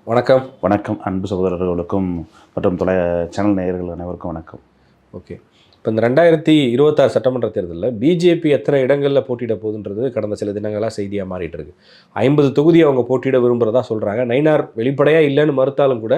வணக்கம். வணக்கம். அன்பு சகோதரர்களுக்கும் மற்றும் சேனல் நேயர்கள் அனைவருக்கும் வணக்கம். ஓகே. இப்போ இந்த 2026 சட்டமன்ற தேர்தலில் பிஜேபி எத்தனை இடங்களில் போட்டியிட போகுதுன்றது கடந்த சில தினங்களாக செய்தியாக மாறிட்டு இருக்கு. 50 தொகுதி அவங்க போட்டியிட விரும்புகிறதா சொல்கிறாங்க. நயினார் வெளிப்படையாக இல்லைன்னு மறுத்தாலும் கூட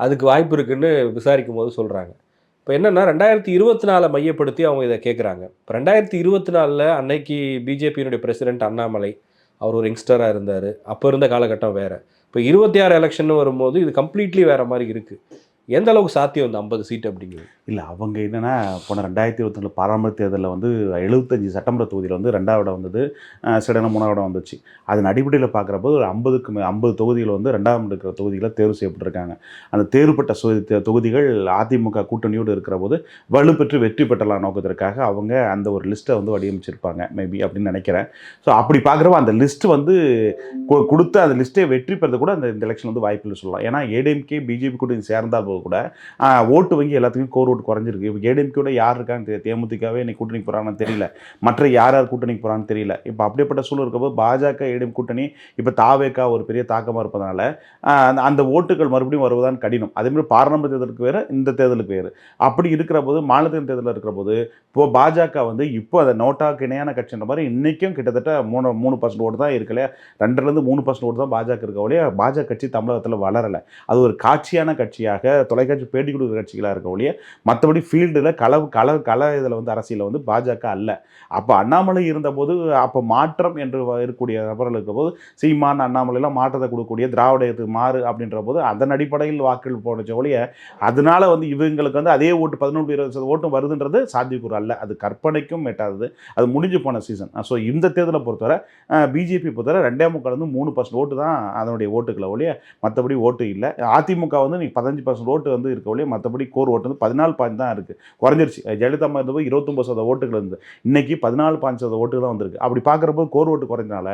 அதுக்கு வாய்ப்பு இருக்குன்னு விசாரிக்கும் போது சொல்கிறாங்க. இப்போ என்னென்னா 2024 மையப்படுத்தி அவங்க இதை கேட்குறாங்க. இப்போ 2024 அன்னைக்கு பிஜேபியினுடைய பிரசிடென்ட் அண்ணாமலை அவர் ஒரு யங்ஸ்டராக இருந்தார். அப்போ இருந்த காலகட்டம் வேறு. இப்போ 26 எலெக்ஷன் வரும்போது இது கம்ப்ளீட்லி வேறு மாதிரி இருக்குது. எந்த அளவுக்கு சாத்தியம் இந்த 50 சீட் அப்படிங்கிறது? இல்ல அவங்க என்னன்னா, போன 2024 பாராளுமன்ற தேர்தலில் வந்து 75 சட்டமன்ற தொகுதியில் வந்து 2வது இடம் வந்தது. சில இடம் 3வது இடம் வந்துச்சு. அதன் அடிப்படையில் பார்க்குறப்போ ஒரு 50 தொகுதிகள் வந்து 2ஆம் இருக்கிற தொகுதிகளை தேர்வு செய்யப்பட்டிருக்காங்க. அந்த தேர்வுப்பட்ட தொகுதிகள் அதிமுக கூட்டணியோடு இருக்கிற போது வலுப்பெற்று வெற்றி பெற்றலாம் நோக்கத்திற்காக அவங்க அந்த ஒரு லிஸ்ட்டை வந்து வடிவமைச்சிருப்பாங்க மேபி அப்படின்னு நினைக்கிறேன். ஸோ அப்படி பார்க்குறப்போ அந்த லிஸ்ட் வந்து கொடுத்து அந்த லிஸ்ட்டை வெற்றி பெறது கூட அந்த இந்த எலெக்ஷன் வந்து வாய்ப்புன்னு சொல்லலாம். ஏன்னா ஏடிஎம்கே பிஜேபி கூட்டணி சேர்ந்தால் போது கூட ஓட்டு வங்கி எல்லாத்துக்கும் கோர் ஓட்டு குறைஞ்சிருக்கு. இப்போ ஏடிஎம்கேட யார் இருக்கான்னு தெரியல. தேமுதிகவே இன்னைக்கு கூட்டணிக்கு போகிறாங்கன்னு தெரியல. மற்ற யார் கூட்டணிக்கு போகிறான்னு தெரியல. இப்போ அப்படிப்பட்ட சூழல் இருக்கப்போ பாஜக ஏடிஎம் கூட்டணி இப்போ தாவேக்கா ஒரு பெரிய தாக்கமாக இருப்பதனால அந்த ஓட்டுகள் மறுபடியும் வருவதான் கடினம். அதேமாதிரி பாராளுமன்ற தேர்தலுக்கு வேறு, இந்த தேர்தலுக்கு வேறு. அப்படி இருக்கிற போது மாநிலத்தின் தேர்தலில் இருக்கிற போது இப்போ பாஜக வந்து இப்போ அதை நோட்டாக்கு இணையான கட்சின்ற மாதிரி இன்றைக்கும் கிட்டத்தட்ட 3% ஓட்டு தான் இருக்குல்லையா. 2-3% ஓட்டு தான் பாஜக இருக்க ஒழிய பாஜக கட்சி தமிழகத்தில் வளரலை. அது ஒரு காட்சியான கட்சியாக தொலைக்காட்சி பேட்டி கொடுக்குற கட்சிகளாக இருக்க ஒழிய மற்றபடி ஃபீல்டில் கல இதில் வந்து அரசியலில் வந்து பாஜக அல்ல. அப்போ அண்ணாமலை இருந்தபோது அப்போ மாற்றம் என்று இருக்கக்கூடிய நபர்கள் இருக்கும்போது சீமான் அண்ணாமலைலாம் மாற்றத்தை கொடுக்கக்கூடிய திராவிடத்துக்கு மாறு அப்படின்ற போது அதன் அடிப்படையில் வாக்குகள் போனச்ச ஒழிய அதனால வந்து இவங்களுக்கு வந்து அதே ஓட்டு 11-20% ஓட்டும் வருதுன்றது சாத்தியக்கூறு அல்ல. அது கற்பனைக்கும் எட்டாதது. அது முடிஞ்சு போன சீசன். ஸோ இந்த தேர்தலை பொறுத்தவரை பிஜேபி பொறுத்தவரை 2.25 3% ஓட்டு தான் அதனுடைய ஓட்டுக்களை ஒழிய மற்றபடி ஓட்டு இல்லை. அதிமுக வந்து நீ 15% ஓட்டு வந்து இருக்க ஒழிய மற்றபடி கோர் ஓட்டு வந்து 14% தான் இருக்குது. குறைஞ்சிருச்சு. ஜெயலலிதா இருந்தபோது 29% ஓட்டுகள் இருந்தது. இன்னைக்கு 14% ஓட்டுகள் தான் வந்திருக்கு. அப்படி பார்க்குறப்போ கோர் ஓட்டு குறைஞ்சனால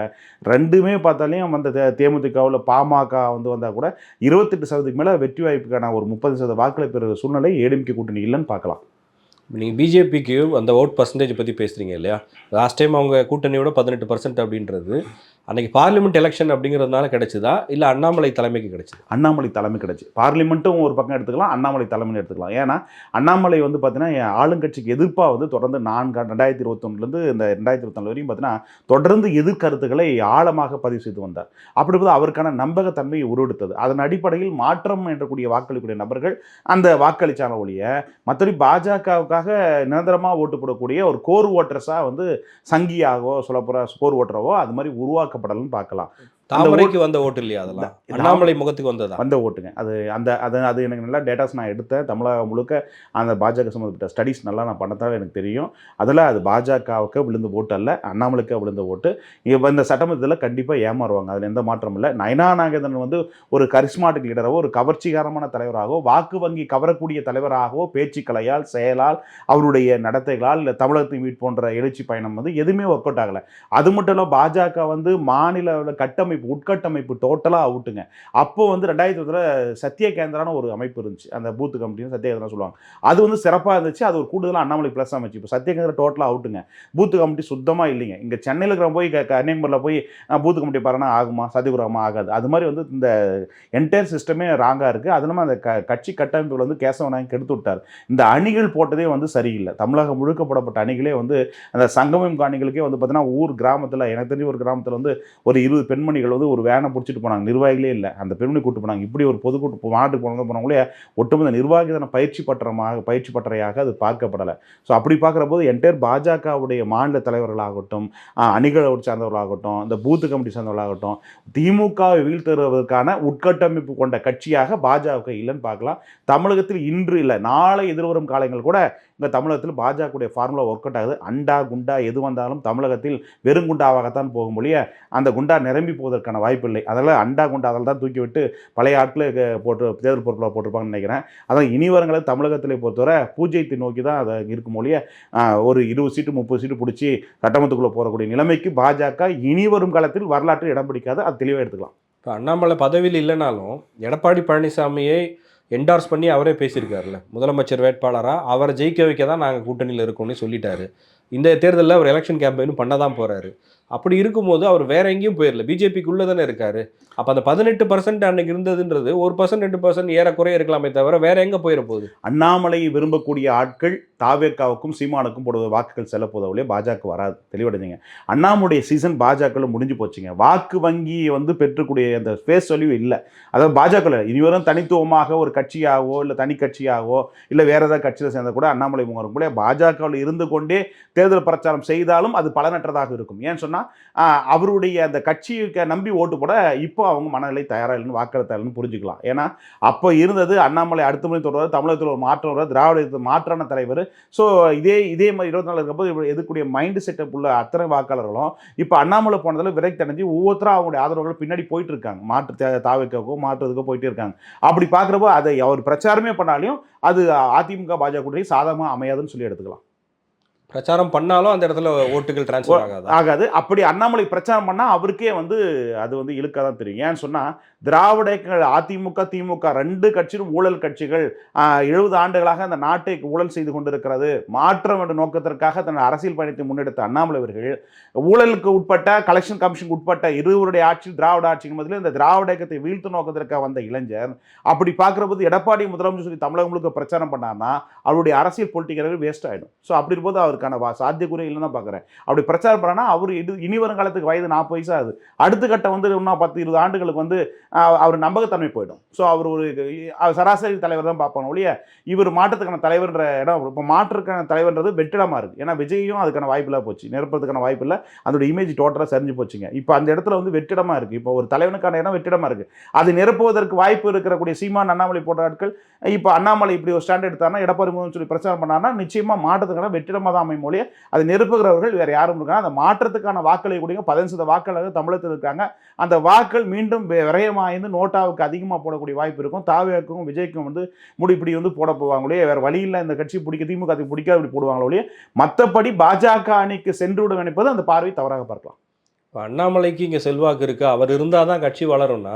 ரெண்டுமே பார்த்தாலையும் அந்த தேமுதிகவில் பாமக வந்து வந்தால் கூட 28% மேலே வெற்றி வாய்ப்புக்கான ஒரு 30% வாக்களை பெறுகிற சூழ்நிலை ஏடிஎம்கே கூட்டணி இல்லைன்னு பார்க்கலாம். நீங்கள் பிஜேபிக்கு அந்த ஓட் பர்சன்டேஜ் பற்றி பேசுகிறீங்க இல்லையா? லாஸ்ட் டைம் அவங்க கூட்டணியோட 18% அப்படின்றது அன்றைக்கி பார்லிமெண்ட் எலெக்ஷன் அப்படிங்கிறதுனால கிடைச்சதா, இல்லை அண்ணாமலை தலைமைக்கு கிடைச்சது? அண்ணாமலை தலைமை கிடைச்சி. பார்லிமெண்ட்டும் ஒரு பக்கம் எடுத்துக்கலாம், அண்ணாமலை தலைமைன்னு எடுத்துக்கலாம். ஏன்னா அண்ணாமலை வந்து பார்த்தீங்கன்னா ஆளுங்கட்சிக்கு எதிர்ப்பாக வந்து தொடர்ந்து 2021 இந்த 2024 வரையும் பார்த்தீங்கன்னா தொடர்ந்து எதிர்கருத்துக்களை ஆழமாக பதிவு செய்து வந்தார். அப்படி போது அவருக்கான நம்பகத்தன்மையை உருவெடுத்தது. அதன் அடிப்படையில் மாற்றம் என்றக்கூடிய வாக்களிக்கூடிய நபர்கள் அந்த வாக்களிச்சான ஒழிய மற்றபடி பாஜகவுக்காக நிரந்தரமாக ஓட்டு போடக்கூடிய ஒரு கோர் ஓட்டர்ஸாக வந்து சங்கியாகவோ சொல்லப்போகிற கோர் ஓட்டரவோ அது மாதிரி உருவாக்கப்படலன்னு பார்க்கலாம். தாமரைக்கு வந்த ஓட்டு இல்லையா? அதெல்லாம் அண்ணாமலை முகத்துக்கு வந்த ஓட்டுங்க. அது எனக்கு நல்லா டேட்டாஸ் நான் எடுத்தேன். தமிழகம் முழுக்க அந்த பாஜக சம்மந்தப்பட்ட ஸ்டடீஸ் நல்லா நான் பண்ணதால எனக்கு தெரியும். அதில் அது பாஜகவுக்கு விழுந்த ஓட்டு அல்ல, அண்ணாமலைக்கு விழுந்த ஓட்டு. இந்த சட்டமன்றத்தில் கண்டிப்பாக ஏமாறுவாங்க. அதில் எந்த மாற்றம் இல்லை. நயனா நாகேந்திரன் வந்து ஒரு கரிஸ்மாட்டிக் லீடராகவோ ஒரு கவர்ச்சிகரமான தலைவராகவோ வாக்கு வங்கி கவரக்கூடிய தலைவராகவோ பேச்சுக்கலையால் செயலால் அவருடைய நடத்தைகளால் இல்லை தமிழகத்தை மீட் போன்ற எழுச்சி பயணம் வந்து எதுவுமே ஒர்க் அவுட் ஆகலை. அது மட்டும் இல்லை பாஜக வந்து மாநில கட்டமைப்பு உட்கட்டமைப்பு டோட்டலாக அவுட்டுங்க. அப்போ வந்து 2020 சத்திய கேந்திரான ஒரு அமைப்பு இருந்துச்சு. அந்த பூத் கமிட்டின்னு சத்திய கேந்திரா சொல்லுவாங்க. அது வந்து சிறப்பாக இருந்துச்சு. அது ஒரு கூடுதலாக அண்ணாமலை ப்ளஸ் அமைச்சு. இப்போ சத்திய கேந்திரா டோட்டலாக அவுட்டுங்க. பூத் கமிட்டி சுத்தமாக இல்லைங்க. இங்கே சென்னையில் இருக்கிற போய் கன்னியாகுமரியில் போய் பூத் கமிட்டி பாருன்னா ஆகுமா? சத்தியபுரமா? ஆகாது. அது மாதிரி வந்து இந்த என்டையர் சிஸ்டமே ராங்காக இருக்குது. அது இல்லாமல் அந்த கட்சி கட்டமைப்புகள் வந்து கேசவநாயகம் கெடுத்து விட்டார். இந்த அணிகள் போட்டதே வந்து சரியில்லை. தமிழகம் முழுக்க போடப்பட்ட அணிகளே வந்து அந்த சங்கமம் காணிகளுக்கே வந்து பார்த்தீங்கன்னா ஊர் கிராமத்தில் எனக்கு தெரிஞ்ச ஒரு கிராமத்தில் வந்து ஒரு 20 பெண்மணிகள் வந்து ஒரு வேனை பிடிச்சிட்டு போனாங்க. நிர்வாகிகளே இல்லை. அந்த பெண்மணி கூட்டு போனாங்க. இப்படி ஒரு பொதுக்கூட்டு மாநாட்டுக்கு போனவங்களே ஒட்டுமொத்த நிர்வாகிதான பயிற்சி பட்டறையாக அது பார்க்கப்படலை. ஸோ அப்படி பார்க்குற போது என்டையர் பாஜகவுடைய மாநில தலைவர்களாகட்டும், அணிகளை சார்ந்தவர்களாகட்டும், இந்த பூத்து கமிட்டி சார்ந்தவர்களாகட்டும், திமுகவை வீழ்த்தருவதற்கான உட்கட்டமைப்பு கொண்ட கட்சியாக பாஜக இல்லைன்னு பார்க்கலாம். தமிழகத்தில் இன்று இல்லை, நாளை எதிர்வரும் காலங்கள் கூட இந்த தமிழகத்தில் பாஜகவுடைய ஃபார்முலா ஒர்க் அவுட் ஆகுது. அண்டா குண்டா எது வந்தாலும் தமிழகத்தில் வெறும் குண்டாவாகத்தான் போகும் மொழிய அந்த குண்டா நிரம்பி போவதற்கான வாய்ப்பு இல்லை. அதனால் அண்டா குண்டா அதில் தான் தூக்கி விட்டு பழைய ஆட்களை போட்டு தேர்தல் பொறுப்பில் போட்டிருப்பாங்கன்னு நினைக்கிறேன். அதான் இனி வரங்களை தமிழகத்தில் பொறுத்தவரை பூஜ்ஜியத்தை நோக்கி தான் அதை இருக்கும் மொழிய ஒரு 20 சீட்டு 30 சீட்டு பிடிச்சி சட்டமன்றத்துக்குள்ளே போகக்கூடிய நிலைமைக்கு பாஜக இனி வரும் காலத்தில் வரலாற்று இடம் பிடிக்காது. அது தெளிவாக எடுத்துக்கலாம். இப்போ அண்ணாமலை பதவியில் இல்லைனாலும் எடப்பாடி பழனிசாமியை என்டார்ஸ் பண்ணி அவரே பேசியிருக்காருல்ல, முதலமைச்சர் வேட்பாளராக அவரை ஜெயிக்க வைக்க தான் நாங்கள் கூட்டணியில் இருக்கோம்னு சொல்லிட்டாரு. இந்த தேர்தலில் அவர் எலெக்ஷன் கேம்பெயினும் பண்ண தான் போகிறாரு. அப்படி இருக்கும்போது அவர் வேற எங்கேயும் போயிடல, பிஜேபிக்குள்ளே தானே இருக்காரு. அப்போ அந்த 18% அன்னைக்கு இருந்ததுன்றது 1% 2% ஏறக்குறைய இருக்கலாமே தவிர வேற எங்கே போயிட போகுது? அண்ணாமலை விரும்பக்கூடிய ஆட்கள் தாவேக்காவுக்கும் சீமானுக்கும் போடுற வாக்குகள் செல்ல போதவர்களே பாஜக வராது. தெளிவடைஞ்சிங்க. அண்ணாமுடைய சீசன் பாஜக முடிஞ்சு போச்சுங்க. வாக்கு வங்கி வந்து பெற்றக்கூடிய அந்த ஃபேஸ் வேல்யூ இல்லை. அதாவது பாஜக இனிவரும் தனித்துவமாக ஒரு கட்சியாகவோ இல்லை தனி கட்சியாகவோ இல்லை வேற ஏதாவது கட்சியில் சேர்ந்த கூட அண்ணாமலை முகரும் கூட பாஜகவில் இருந்து கொண்டே தேர்தல் பிரச்சாரம் செய்தாலும் அது பலனற்றதாக இருக்கும். ஏன்னு சொன்னால் அவருடைய அந்த கட்சியை நம்பி ஓட்டு போட இப்போ அவங்க மனநிலை தயாராக இல்லைன்னு வாக்களித்தாருன்னு புரிஞ்சுக்கலாம். ஏன்னா அப்போ இருந்தது அண்ணாமலை அடுத்த முறை தொடர்வது தமிழகத்தில் ஒரு மாற்றம் வர திராவிட மாற்றான தலைவர். ஸோ இதே மாதிரி 24 இருக்கப்போது எதுக்கூடிய மைண்ட் செட்டப் உள்ள அத்தனை வாக்காளர்களும் இப்போ அண்ணாமலை போனதில் விரக்தி அடைஞ்சு ஒவ்வொருத்தரும் அவங்களுடைய ஆதரவுகள் பின்னாடி போயிட்டு இருக்காங்க. மாற்று தாவேக்காவோ மாற்றுறதுக்கோ போயிட்டே இருக்காங்க. அப்படி பார்க்குறப்போ அதை அவர் பிரச்சாரமே பண்ணாலையும் அது அதிமுக பாஜக கூட்டணி சாதகமாக அமையாதுன்னு சொல்லி எடுத்துக்கலாம். பிரச்சாரம் பண்ணாலும் அந்த இடத்துல ஓட்டுகள் டிரான்ஸ்ஃபர் ஆகாது. அப்படி அண்ணாமலை பிரச்சாரம் பண்ணால் அவருக்கே வந்து அது வந்து இழுக்க தான் தெரியும். ஏன்னு சொன்னால் திராவிட அதிமுக திமுக 2 கட்சியும் ஊழல் கட்சிகள் 70 ஆண்டுகளாக அந்த நாட்டை ஊழல் செய்து கொண்டிருக்கிறது. மாற்றம் என்ற நோக்கத்திற்காக தன் அரசியல் பயணத்தை முன்னெடுத்த அண்ணாமலை அவர்கள் ஊழலுக்கு உட்பட்ட கலெக்ஷன் கமிஷனுக்கு உட்பட்ட இருவருடைய ஆட்சி திராவிட ஆட்சியின் முதலில் இந்த திராவிட இயக்கத்தை வீழ்த்து நோக்கத்திற்காக வந்த இளைஞர் அப்படி பார்க்குற போது எடப்பாடி முதலமைச்சர் சொல்லி தமிழகம் முழுக்க பிரச்சாரம் பண்ணார்னா அவருடைய அரசியல் பொலிட்டிக்கல் வேஸ்ட் ஆகிடும். ஸோ அப்படி இருக்கும்போது அவருக்கான சாத்தியக்குறை இல்லைன்னு தான் பார்க்குறேன். அப்படி பிரச்சாரம் பண்ணா அவர் இனி வரும் காலத்துக்கு வயது 40 வயசு ஆகுது. அடுத்த கட்டம் வந்து இன்னும் 10-20 ஆண்டுகளுக்கு வந்து அவர் நம்பகத்தன்மை போயிடும். ஸோ அவர் ஒரு சராசரி தலைவர் தான் பார்ப்பாங்க ஒழிய இவர் மாற்றத்துக்கான தலைவர்ன்ற இடம் இப்போ மாற்றுக்கான தலைவர்ன்றது வெற்றிடமாக இருக்குது. ஏன்னா விஜயும் அதுக்கான வாய்ப்பில்லாக போச்சு, நிரப்புறதுக்கான வாய்ப்பு இல்லை. அதோட இமேஜ் டோட்டலாக சரிஞ்சு போச்சுங்க. இப்போ அந்த இடத்துல வந்து வெற்றிடமாக இருக்குது. இப்போ ஒரு தலைவனுக்கான இடம் வெற்றிடமாக இருக்குது. அது நிரப்புவதற்கு வாய்ப்பு இருக்கக்கூடிய சீமான் அண்ணாமலை போன்ற ஆட்கள் இப்போ அண்ணாமலை இப்படி ஒரு ஸ்டாண்ட் எடுத்தாருன்னா எடப்பாடி முதல்வர் சொல்லி பிரச்சாரம் பண்ணாருன்னா நிச்சயமாக மாற்றத்துக்கான வெற்றிடமாக தான் அமையும் மொழியை அதை நிரப்புகிறவர்கள் வேறு யாரும் இருக்காங்க. அந்த மாற்றத்துக்கான வாக்களை கூடிய 15% வாக்காளர்கள் தமிழகத்தில் இருக்காங்க. அந்த வாக்கள் மீண்டும் விரயமாய்ந்து நோட்டாவுக்கு அதிகமாக போடக்கூடிய வாய்ப்பு இருக்கும். தாவேக்கும் விஜய்க்கும் வந்து இப்படி வந்து போட போவாங்களே, வேறு வழி இல்லை. இந்த கட்சி பிடிக்க திமுக பிடிக்காது இப்படி போடுவாங்களே. மற்றபடி பாஜக அணிக்கு சென்று விட நினைப்பது அந்த பார்வை தவறாக பார்க்கலாம். இப்போ அண்ணாமலைக்கு இங்கே செல்வாக்கு இருக்குது, அவர் இருந்தால் தான் கட்சி வளரும்னா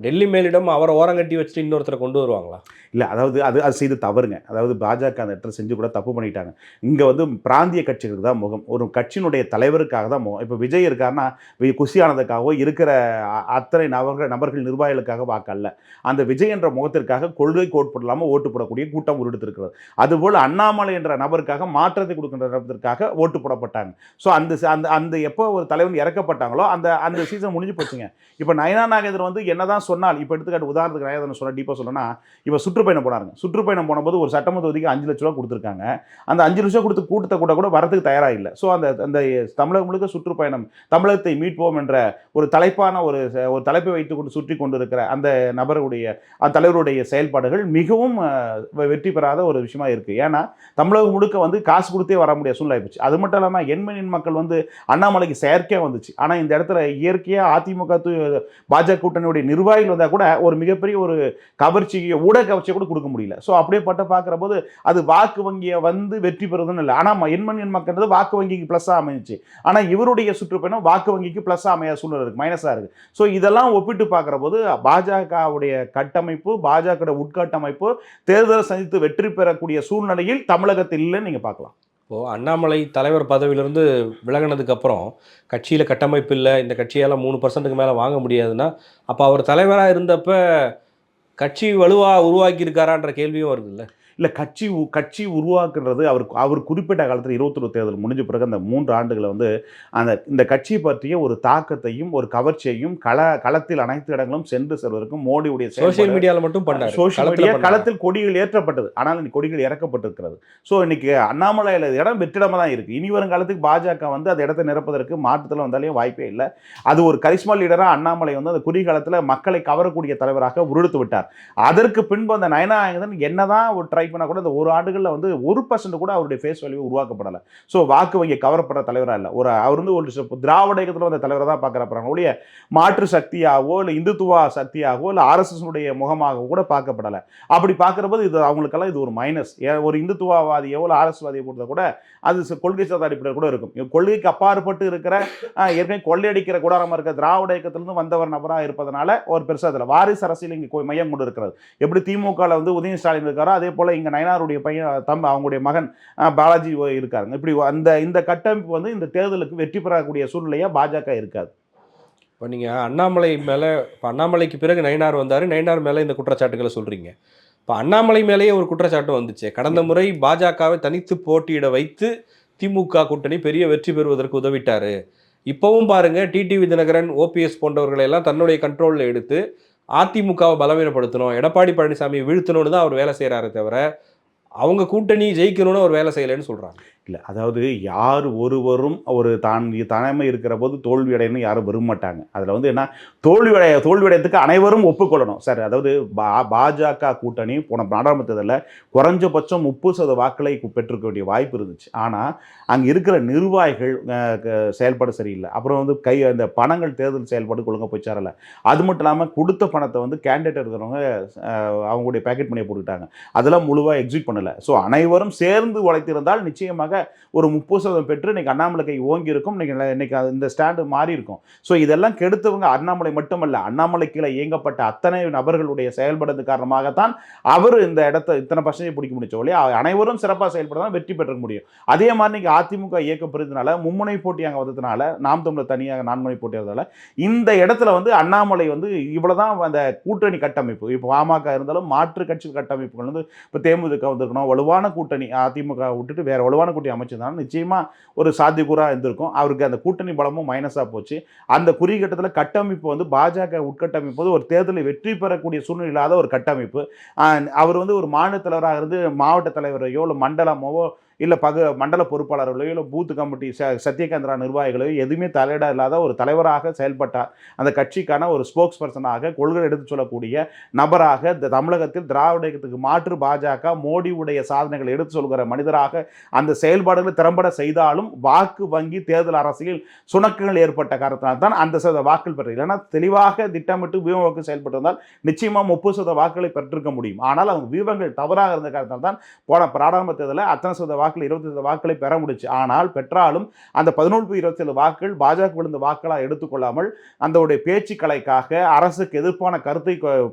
டெல்லி மேலிடம் அவரை ஓரங்கட்டி வச்சுட்டு இன்னொருத்தரை கொண்டு வருவாங்களா? இல்லை, அதாவது அது செய்து தவறுங்க. அதாவது பாஜக அந்த இடத்துல செஞ்சு கூட தப்பு பண்ணிட்டாங்க. இங்கே வந்து பிராந்திய கட்சிகளுக்கு தான் முகம், ஒரு கட்சியினுடைய தலைவருக்காக தான் முகம். இப்போ விஜய் இருக்காருன்னா குஷி ஆனதுக்காகவோ இருக்கிற அத்தனை நபர்கள் நிர்வாகிகளுக்காக வாக்கல்ல, அந்த விஜய் என்ற முகத்திற்காக கொள்கை கோட்படலாமல் ஓட்டு போடக்கூடிய கூட்டம் உருவெடுத்திருக்கிறது. அதுபோல் அண்ணாமலை என்ற நபருக்காக மாற்றத்தை கொடுக்கின்ற நபருக்காக ஓட்டு போடப்பட்டாங்க. ஸோ அந்த எப்போ ஒரு தலைவன் இறக்கப்பட்டாங்களோ அந்த சீசன் முடிஞ்சு போச்சுங்க. இப்போ நயனா நாகேந்திரன் வந்து என்னதான் சொன்னால், இப்போ எடுத்துக்காட்டு உதாரணத்துக்கு நயனா சொன்னால் டீப்பாக சொல்லணும்னா, இப்போ சுற்றுப்பயணம் போனாருங்க. சுற்றுப்பயணம் போனபோது ஒரு சட்டமன்ற தொகுதிக்கு 5 லட்ச ரூபா கொடுத்துருக்காங்க. அந்த 5 லட்சம் கொடுத்து கூட்டத்தை கூட வரதுக்கு தயாராக இல்லை. ஸோ அந்த தமிழகம் முழுக்க சுற்றுப்பயணம் தமிழகத்தை மீட்போம் என்ற ஒரு தலைப்பான ஒரு தலைப்பை வைத்துக்கொண்டு சுற்றி கொண்டு இருக்கிற அந்த தலைவருடைய செயல்பாடுகள் மிகவும் வெற்றி பெறாத ஒரு விஷயமா இருக்குது. ஏன்னா தமிழகம் முழுக்க வந்து காசு கொடுத்தே வர முடியாத சூழ்நிலை போச்சு. அது மட்டும் இல்லாமல் எண்மணின் மக்கள் வந்து அண்ணாமலைக்கு செயற்கையாக வந்துச்சு. ஆனால் இந்த இடத்துல இயற்கையாக அதிமுக பாஜக கூட்டணியுடைய நிர்வாகிகள் வந்தால் கூட ஒரு மிகப்பெரிய ஒரு கவர்ச்சி ஊடக கவர்ச்சியை கூட கொடுக்க முடியல. ஸோ அப்படியே பட்ட பார்க்குற போது அது வாக்கு வங்கியை வந்து வெற்றி பெறுதுன்னு இல்லை. ஆனால் எண்மணியன் மக்கள் வாக்கு வங்கிக்கு ப்ளஸ்ஸாக அமைஞ்சிச்சு. ஆனால் இவருடைய சுற்றுப்பயணம் வாக்கு வங்கிக்கு ப்ளஸ்ஸாக அமையாத சூழ்நிலை இருக்குது, மைனஸாக இருக்குது. ஸோ இதெல்லாம் ஒப்பிட்டு பார்க்குற போது பாஜகவுடைய கட்டமைப்பு, பாஜக உட்கட்டமைப்பு தேர்தல் சந்தித்து வெற்றி பெறக்கூடிய சூழ்நிலையில் தமிழகத்தில் இல்லைன்னு நீங்கள் பார்க்கலாம். இப்போது அண்ணாமலை தலைவர் பதவியிலிருந்து விலகினதுக்கப்புறம் கட்சியில் கட்டமைப்பு இல்லை, இந்த கட்சியால் 3%க்கு மேலே வாங்க முடியாதுன்னா அப்போ அவர் தலைவராக இருந்தப்போ கட்சி வலுவாக உருவாக்கியிருக்காரான்ற கேள்வியும் வருது இல்லை? இல்லை, கட்சி உருவாக்குன்றது அவர் குறிப்பிட்ட காலத்தில் 21 தேர்தல் முடிஞ்ச பிறகு அந்த 3 ஆண்டுகளை வந்து இந்த கட்சி பற்றிய ஒரு தாக்கத்தையும் ஒரு கவர்ச்சியையும் களத்தில் அனைத்து இடங்களும் சென்று செல்வதற்கும் மோடியுடைய சோஷியல் மீடியாவில் மட்டும் பண்ணார். சோஷியல் மீடியா களத்தில் கொடிகள் ஏற்றப்பட்டது, ஆனால் இன்னைக்கு கொடிகள் இறக்கப்பட்டிருக்கிறது. ஸோ இன்னைக்கு அண்ணாமலையில் இடம் வெற்றிடமாக தான் இருக்குது. இனி வரும் காலத்துக்கு பாஜக வந்து அந்த இடத்தை நிரப்பதற்கு மாற்றத்தில் வந்தாலேயும் வாய்ப்பே இல்லை. அது ஒரு கரிஸ்மா லீடராக அண்ணாமலை வந்து அந்த குறுகாலத்தில் மக்களை கவரக்கூடிய தலைவராக உருவெடுத்து விட்டார். அதற்கு பின்பு அந்த நயனா என்னதான் ஒரு ட்ரை பண்ணால் கூட இந்த 1 ஆண்டுகளில் வந்து 1% கூட அவருடைய ஃபேஸ் வேல்யூ உருவாக்கப்படலை. ஸோ வாக்கு வங்கி கவரப்படுற தலைவராக இல்லை. அவர் வந்து ஒரு திராவிட இயக்கத்தில் வந்த தலைவராக தான் பார்க்குறப்பறாங்க ஒழிய மாற்று சக்தியாகவோ இல்லை இந்துத்துவ சக்தியாகவோ இல்லை ஆர்எஸ்எஸ்னுடைய முகமாக கூட பார்க்கப்படலை. அப்படி பார்க்குறபோது இது அவங்களுக்கெல்லாம் இது ஒரு மைனஸ். ஒரு இந்துத்துவவாதியோ இல்லை ஆர்எஸ்வாதியை பொறுத்த கூட அது கொள்கை சார்ந்த அடிப்படையில் கூட இருக்கும். கொள்கைக்கு அப்பாற்பட்டு இருக்கிற ஏற்கனவே கொள்ளையடிக்கிற கூடாரமாக இருக்க திராவிட இயக்கத்திலிருந்து வந்தவர் நபராக இருப்பதனால ஒரு பெருசாக அதில் வாரிசு அரசியல் இங்கே மையம் கொண்டு இருக்கிறது. எப்படி திமுகவில் வந்து உதயநிதி ஸ்டாலின் இருக்காரோ அதே போல் இங்கே நயனாருடைய பையன் அவங்களுடைய மகன் பாலாஜி இருக்காருங்க. இப்படி இந்த கட்டமைப்பு வந்து இந்த தேர்தலுக்கு வெற்றி பெறக்கூடிய சூழ்நிலையாக பாஜக இருக்காது. இப்போ நீங்கள் அண்ணாமலை மேலே, இப்போ அண்ணாமலைக்கு பிறகு நயினார் வந்தார், நயினார் மேலே இந்த குற்றச்சாட்டுகளை சொல்கிறீங்க. இப்போ அண்ணாமலை மேலேயே ஒரு குற்றச்சாட்டு வந்துச்சு. கடந்த முறை பாஜகவை தனித்து போட்டியிட வைத்து திமுக கூட்டணி பெரிய வெற்றி பெறுவதற்கு உதவிட்டார். இப்போவும் பாருங்க, டிடிவி தினகரன், ஓபிஎஸ் போன்றவர்களை எல்லாம் தன்னுடைய கண்ட்ரோலில் எடுத்து அதிமுகவை பலவீனப்படுத்தணும், எடப்பாடி பழனிசாமியை வீழ்த்தணும்னு தான் அவர் வேலை செய்கிறாரே தவிர அவங்க கூட்டணி ஜெயிக்கணும்னு அவர் வேலை செய்யலைன்னு சொல்கிறாங்க. இல்லை, அதாவது யார் ஒருவரும் ஒரு தலைமை இருக்கிற போது தோல்வி அடையணும்னு யாரும் விரும்ப மாட்டாங்க. அதில் வந்து என்ன, தோல்வியடையத்துக்கு அனைவரும் ஒப்புக்கொள்ளணும் சார். அதாவது பாஜக கூட்டணி போன நாடாளுமன்ற தேர்தலில் குறைஞ்சபட்சம் 30% வாக்களை பெற்றிருக்க வேண்டிய வாய்ப்பு இருந்துச்சு. ஆனால் அங்கே இருக்கிற நிர்வாகிகள் செயல்பாடு சரியில்லை. அப்புறம் வந்து அந்த பணங்கள் தேர்தல் செயல்பாடு ஒழுங்காக போய் சேரலை. அது மட்டும் இல்லாமல் கொடுத்த பணத்தை வந்து கேண்டிடேட் இருக்கிறவங்க அவங்களுடைய பேக்கெட் பண்ணியை போட்டுக்கிட்டாங்க. அதெல்லாம் முழுவாக எக்ஸிக்யூட் பண்ணலை. ஸோ அனைவரும் சேர்ந்து உழைத்திருந்தால் நிச்சயமாக ஒரு 30% பெற்று இன்னைக்கு அண்ணாமலை கை ஓங்கி இருக்கும். இன்னைக்கு இந்த ஸ்டாண்டு மாறி இருக்கும். ஸோ இதெல்லாம் கெடுத்தவங்க அண்ணாமலை மட்டுமல்ல, அண்ணாமலை கீழே இயங்கப்பட்ட அத்தனை நபர்களுடைய செயல்படுறது காரணமாகத்தான் அவர் இந்த இடத்த இத்தனை பர்சன்டேஜ் பிடிக்க முடிச்ச ஒழிய அனைவரும் சிறப்பாக செயல்பட வெற்றி பெற்ற முடியும். அதே மாதிரி இன்னைக்கு அதிமுக இயக்கம் பெறுறதுனால, மும்முனை போட்டி அங்கே வந்ததுனால, நாம் தமிழர் தனியாக 4 முனை போட்டி வந்ததால இந்த இடத்துல வந்து அண்ணாமலை வந்து இவ்வளவுதான் அந்த கூட்டணி கட்டமைப்பு. இப்போ பாமக இருந்தாலும் மாற்று கட்சி கட்டமைப்புகள் வந்து இப்போ தேமுதிக வந்திருக்கணும், வலுவான கூட்டணி அதிமுக விட்டுட்டு வேற வலுவான கூட்டணி அமைச்சிருந்தாலும் நிச்சயமா ஒரு சாத்தியக்கூறா இருந்திருக்கும். அவருக்கு அந்த கூட்டணி பலமும் மைனஸா போச்சு. அந்த குறிகட்டத்தில் கட்டமைப்பு வந்து பாஜக உட்கட்டமைப்பு ஒரு தேர்தலை வெற்றி பெறக்கூடிய சூழ்நிலை இல்லாத ஒரு கட்டமைப்பு. அவர் வந்து ஒரு மாநில தலைவராக இருந்து மாவட்ட தலைவரையோ இல்லை மண்டலமோ இல்லை மண்டல பொறுப்பாளர்களையோ இல்லை பூத் கமிட்டி சத்யகேந்திரா நிர்வாகிகளையோ எதுவுமே தலையிட இல்லாத ஒரு தலைவராக செயல்பட்டார். அந்த கட்சிக்கான ஒரு ஸ்போக்ஸ் பர்சனாக, கொள்கை எடுத்து சொல்லக்கூடிய நபராக, தமிழகத்தில் திராவிட இயக்கத்துக்கு மாற்று பாஜக மோடியுடைய சாதனைகளை எடுத்து சொல்கிற மனிதராக அந்த செயல்பாடுகளை திறம்பட செய்தாலும் வாக்கு வங்கி தேர்தல் அரசியல் சுணக்கங்கள் ஏற்பட்ட காரணத்தினால் தான் அந்த வாக்குகள் பெற்றது. இல்லைன்னா தெளிவாக திட்டமிட்டு வியூகம் செயல்பட்டிருந்தால் நிச்சயமாக 30% வாக்குகளை பெற்றிருக்க முடியும். ஆனால் அவங்க வியூகங்கள் தவறாக இருந்த காரணத்தால் தான் போன பாராளுமன்ற தேர்தலில் அத்தனை வாக்குகள் 20% வாக்குகளை பெற முடிச்சு. ஆனால் பெற்றாலும் அந்த 11-27 வாக்குகள் பாஜக விழுந்த வாக்குகளாக எடுத்துக்கொள்ளாமல் அந்த பேச்சுக்கலைக்காக, அரசுக்கு எதிர்ப்பான கருத்தை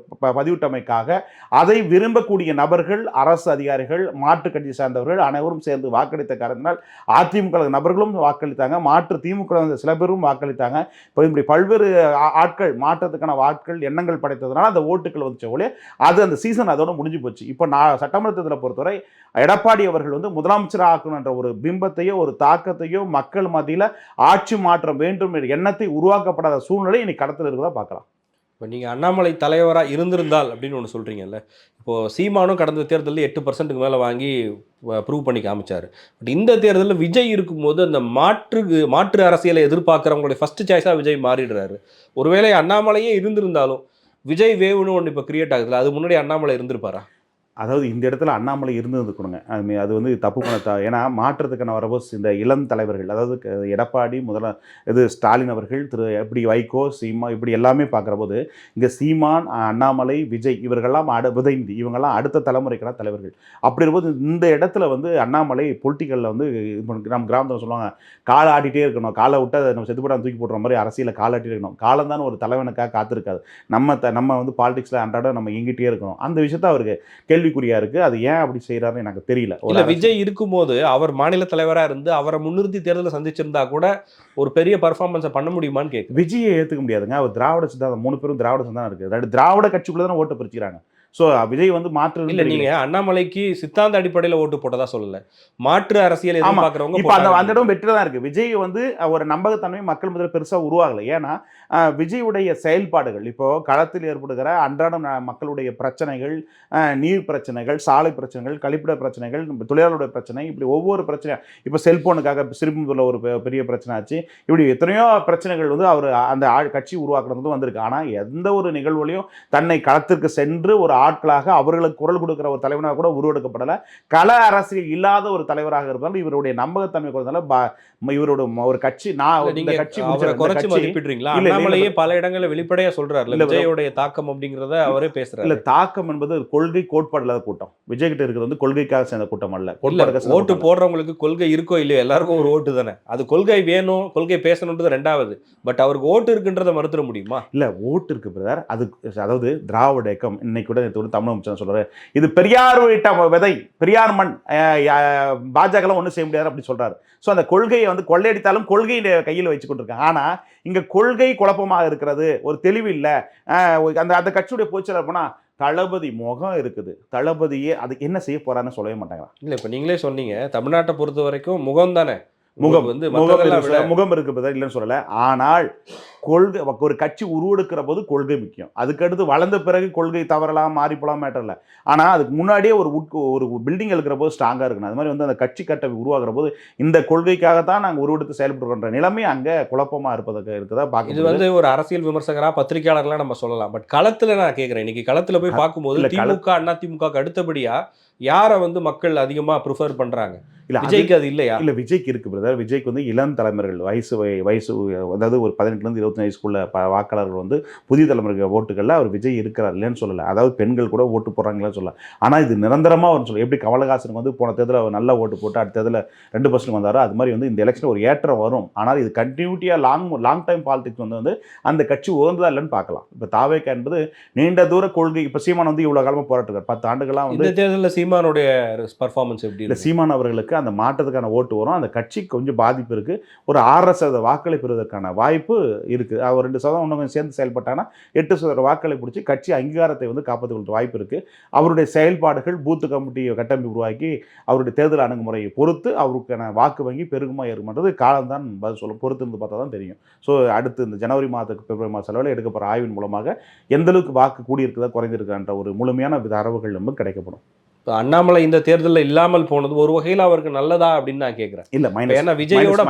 பதிவிட்டமைக்காக அதை விரும்பக்கூடிய நபர்கள், அரசு அதிகாரிகள், மாற்று கட்சி சார்ந்தவர்கள் அனைவரும் சேர்ந்து வாக்களித்த காரணத்தினால் அதிமுக நபர்களும் வாக்களித்தாங்க, மாற்று திமுக சில பேரும் வாக்களித்தாங்க. இப்போ இப்படி பல்வேறு ஆட்கள் மாற்றத்துக்கான வாட்கள் எண்ணங்கள் படைத்ததுனால அந்த ஓட்டுகள் வந்துச்ச ஒழிய அது அந்த சீசன் அதோட முடிஞ்சு போச்சு. இப்போ சட்டமன்ற தேர்தலை பொறுத்தவரை எடப்பாடி அவர்கள் வந்து முதலமைச்சர் ஆக்கணுன்ற ஒரு பிம்பத்தையோ ஒரு தாக்கத்தையோ மக்கள் மத்தியில் ஆட்சி மாற்றம் வேண்டும் என்ற எண்ணத்தை உருவாக்கப்படாத சூழ்நிலை இன்னைக்கு கடத்தில் இருக்கிறதா பார்க்கலாம். இப்போ நீங்கள் அண்ணாமலை தலைவராக இருந்திருந்தால் அப்படின்னு ஒன்று சொல்கிறீங்கல்ல, இப்போது சீமானும் கடந்த தேர்தலில் 8% மேலே வாங்கி ப்ரூவ் பண்ணி காமிச்சார். பட் இந்த தேர்தலில் விஜய் இருக்கும்போது அந்த மாற்று அரசியலை எதிர்பார்க்குறவங்களுடைய ஃபஸ்ட்டு சாய்ஸாக விஜய் மாறிடுறாரு. ஒருவேளை அண்ணாமலையே இருந்திருந்தாலும் விஜய் வேவ்னு ஒன்று இப்போ கிரியேட் ஆகுதுல, அது முன்னாடி அண்ணாமலை இருந்திருப்பாரா? அதாவது இந்த இடத்துல அண்ணாமலை இருந்துக்கணுங்க. அது வந்து தப்பு பண்ண ஏன்னா மாற்றத்துக்கான வரப்போ இந்த இளம் தலைவர்கள், அதாவது எடப்பாடி ஸ்டாலின் அவர்கள், எப்படி வைகோ, சீமா, இப்படி எல்லாமே பார்க்குற போது இங்கே சீமான், அண்ணாமலை, விஜய் இவர்கள்லாம் உதயநிதி இவங்கெல்லாம் அடுத்த தலைமுறைக்கான தலைவர்கள். அப்படி இருக்கும்போது இந்த இடத்துல வந்து அண்ணாமலை பொலிட்டிக்கலில் வந்து நம்ம கிராமத்தில் சொல்லுவாங்க, காலை ஆட்டிகிட்டே இருக்கணும், காலை விட்டால் நம்ம செத்துப்படாம தூக்கி போடுற மாதிரி அரசியலில் காலை ஆட்டிகிட்டே இருக்கணும். காலம் தான் ஒரு தலைவனுக்காக காத்திருக்காது. நம்ம வந்து பாலிடிக்ஸில் அன்றாட நம்ம எங்கிட்டே இருக்கணும். அந்த விஷயத்த அவருக்கு கேள்விக்குறியா இருக்கு. அது ஏன் அப்படி செய்யறாருன்னு எனக்கு தெரியல. இல்ல, விஜய் இருக்கும்போது அவர் மாநில தலைவராக இருந்து அவரை முன்னிறுத்தி தேர்தலை சந்திச்சிருந்தா கூட ஒரு பெரிய பர்ஃபார்மன்ஸை பண்ண முடியுமான்னு கேட்கு. விஜயை ஏற்றுக்க முடியாதுங்க. அவர் திராவிட சித்தாந்தம் 3 பேரும் திராவிட சித்தாந்தம் இருக்கு. திராவிட கட்சிக்குள்ள தானே ஓட்டு பிரிச்சுக்கிறாங்க. ஸோ விஜய் வந்து மாற்று இல்லை, நீங்கள் அண்ணாமலைக்கு சித்தாந்த அடிப்படையில் ஓட்டு போட்டதா சொல்லலை, மாற்று அரசியல் எதிர்பார்க்குறவங்க இப்போ அந்த இடம் வெற்றி தான் இருக்குது. விஜய் வந்து ஒரு நம்பகத்தன்மை மக்கள் முதல்ல பெருசாக உருவாகலை. ஏன்னா விஜயுடைய செயல்பாடுகள் இப்போது களத்தில் ஏற்படுகிற அன்றாடம் மக்களுடைய பிரச்சனைகள், நீர் பிரச்சனைகள், சாலை பிரச்சனைகள், கழிப்பிட பிரச்சனைகள், தொழிலாளருடைய பிரச்சனை, இப்படி ஒவ்வொரு பிரச்சனையும், இப்போ செல்போனுக்காக சிறுமுதூரில் ஒரு பெரிய பிரச்சனை ஆச்சு. இப்படி எத்தனையோ பிரச்சனைகள் வந்து அவர் அந்த கட்சி உருவாக்குறது வந்திருக்கு. ஆனால் எந்த ஒரு நிகழ்வுலையும் தன்னை களத்திற்கு சென்று ஒரு ஆட்களாக அவர்களுக்கு குரல் கொடுக்கிற ஒரு தலைவனாக கூட உருவெடுக்கப்படலை. கள அரசியல் இல்லாத ஒரு தலைவராக இருப்பாங்க. இவருடைய நம்பகத்தன்மை கொடுத்தால இவரோட ஒரு கட்சி அண்ணாமலையே பல இடங்களில் வெளிப்படையா சொல்றாரு விஜயோடைய தாக்கம் அப்படிங்கிறத அவரே பேசுறாரு. இல்ல, தாக்கம் என்பது கொள்கை கோட்பாடு இல்லாத கூட்டம். விஜய் கிட்ட இருக்கிறது வந்து கொள்கைக்காக சேர்ந்த கூட்டம் அல்ல. ஓட்டு போடுறவங்களுக்கு கொள்கை இருக்கோ இல்லையோ எல்லாருக்கும் ஒரு ஓட்டு தானே. அது கொள்கை வேணும், கொள்கை பேசணுன்றது ரெண்டாவது. பட் அவருக்கு ஓட்டு இருக்குன்றதை மறுத்துட முடியுமா? இல்ல, ஓட்டு இருக்கு பிரதர். அது அதாவது திராவிட இயக்கம் இன்னைக்கு கூட எடுத்துக்கிட்டு தமிழ் அமைச்சர் சொல்றாரு, இது பெரியார் விட்ட விதை, பெரியார் மண், பாஜகலாம் ஒன்றும் செய்ய முடியாது அப்படி சொல்றாரு. ஸோ அந்த கொள்கையை வந்து கொள்ளையடித்தாலும் கொள்கையை கையில் வச்சு கொண்டிருக்காங்க. ஆனா இங்க கொள்கை குழப்பமாக இருக்கிறது, ஒரு தெளிவு இல்லை. அந்த அந்த கட்சியுடைய பொதுச்செயலாளர் போனா தளபதி முகம் இருக்குது, தளபதியே அதுக்கு என்ன செய்ய போறான்னு சொல்லவே மாட்டாங்க. இல்ல இப்ப நீங்களே சொன்னீங்க தமிழ்நாட்டை பொறுத்த வரைக்கும் முகம் தானே, முகம் வந்து முகம் இருக்குது இல்லைன்னு சொல்லல. ஆனால் கொள்கை, ஒரு கட்சி உருவெடுக்கிற போது கொள்கை முக்கியம். அதுக்கடுத்து வளர்ந்த பிறகு கொள்கை தவறலாம், மாறி போலாம், மேட்டர் இல்லை. ஆனால் அதுக்கு முன்னாடியே ஒரு பில்டிங் இருக்கிற போது ஸ்ட்ராங்காக இருக்கணும். அது மாதிரி வந்து அந்த கட்சி கட்டமை உருவாகிற போது இந்த கொள்கைக்காகத்தான் நாங்கள் உருவெடுத்து செயல்படுறோன்ற நிலைமை அங்கே குழப்பமாக இருப்பதற்கு இருக்குதா பார்க்க. இது வந்து ஒரு அரசியல் விமர்சகரா பத்திரிகையாளர்களா நம்ம சொல்லலாம். பட் களத்துல நான் கேட்கிறேன், இன்னைக்கு களத்துல போய் பார்க்கும்போது திமுக அண்ணா திமுக அடுத்தபடியா யாரை வந்து மக்கள் அதிகமா ப்ரிஃபர் பண்றாங்க? இல்ல விஜய்க்கு அது இல்லையா? இல்ல விஜய்க்கு இருக்கு பிரதர். விஜய்க்கு வந்து இளம் தலைமுறைகள், வயசு அதாவது ஒரு 18 25 வயசுக்குள்ள வாக்காளர்கள் வந்து புதிய தலைமுறை ஓட்டுகளில் அவர் விஜய் இருக்கிறார் இல்லைன்னு சொல்லலை. அதாவது பெண்கள் கூட ஓட்டு போடுறாங்கன்னு சொல்லலாம். ஆனால் இது நிரந்தரமாக அவர் சொல்ல, எப்படி கமலஹாசனுக்கு வந்து போன தேர்தலில் நல்ல ஓட்டு போட்டு அடுத்த தேர்தலில் 2% வந்தாரோ அது மாதிரி வந்து இந்த எலெக்ஷன் ஒரு ஏற்றம் வரும். ஆனால் இது கண்டினியூட்டியாக லாங் டைம் பாலிடிக்ஸ் வந்து அந்த கட்சி உகந்ததா இல்லைன்னு பார்க்கலாம். இப்போ தாவேகா என்பது நீண்ட தூர கொள்கை. இப்போ சீமான் வந்து இவ்வளோ காலமாக போராட்டுக்கார், 10 ஆண்டுகளாக வந்து. இந்த தேர்தலில் சீமானுடைய பர்ஃபார்மன்ஸ் எப்படி இல்லை? சீமான் அவர்களுக்கு அந்த மாற்றத்துக்கான ஓட்டு வரும், அந்த கட்சிக்கு கொஞ்சம் பாதிப்பு இருக்குது. ஒரு 6% வாக்களை பெறுவதற்கான வாய்ப்பு இருக்குது. அவர் 2% இன்னும் கொஞ்சம் சேர்ந்து செயல்பட்டாங்கன்னா 8% வாக்களை பிடிச்சி கட்சி அங்கீகாரத்தை வந்து காப்பாற்றிக் வாய்ப்பு இருக்குது. அவருடைய செயல்பாடுகள் பூத்து கமிட்டி கட்டமைப்பு உருவாக்கி அவருடைய தேர்தல் அணுகுமுறையை பொறுத்து அவருக்கான வாக்கு வங்கி பெருகுமா இருக்குன்றது காலம்தான் பதில் சொல்லும். பொறுத்து இருந்து பார்த்தா தான் தெரியும். ஸோ அடுத்து இந்த ஜனவரி மாதத்துக்கு பிப்ரவரி மாத செலவில் எடுக்கப்படுற ஆய்வின் மூலமாக எந்தளவுக்கு வாக்கு கூடியிருக்குதா குறைந்திருக்குன்ற ஒரு முழுமையான தரவுகள் நமக்கு கிடைக்கப்படும். இப்போ அண்ணாமலை இந்த தேர்தலில் இல்லாமல் போனது ஒரு வகையில் அவருக்கு நல்லதா அப்படின்னு நான் கேட்குறேன். இல்லை மைனஸ், ஏன்னா விஜயோட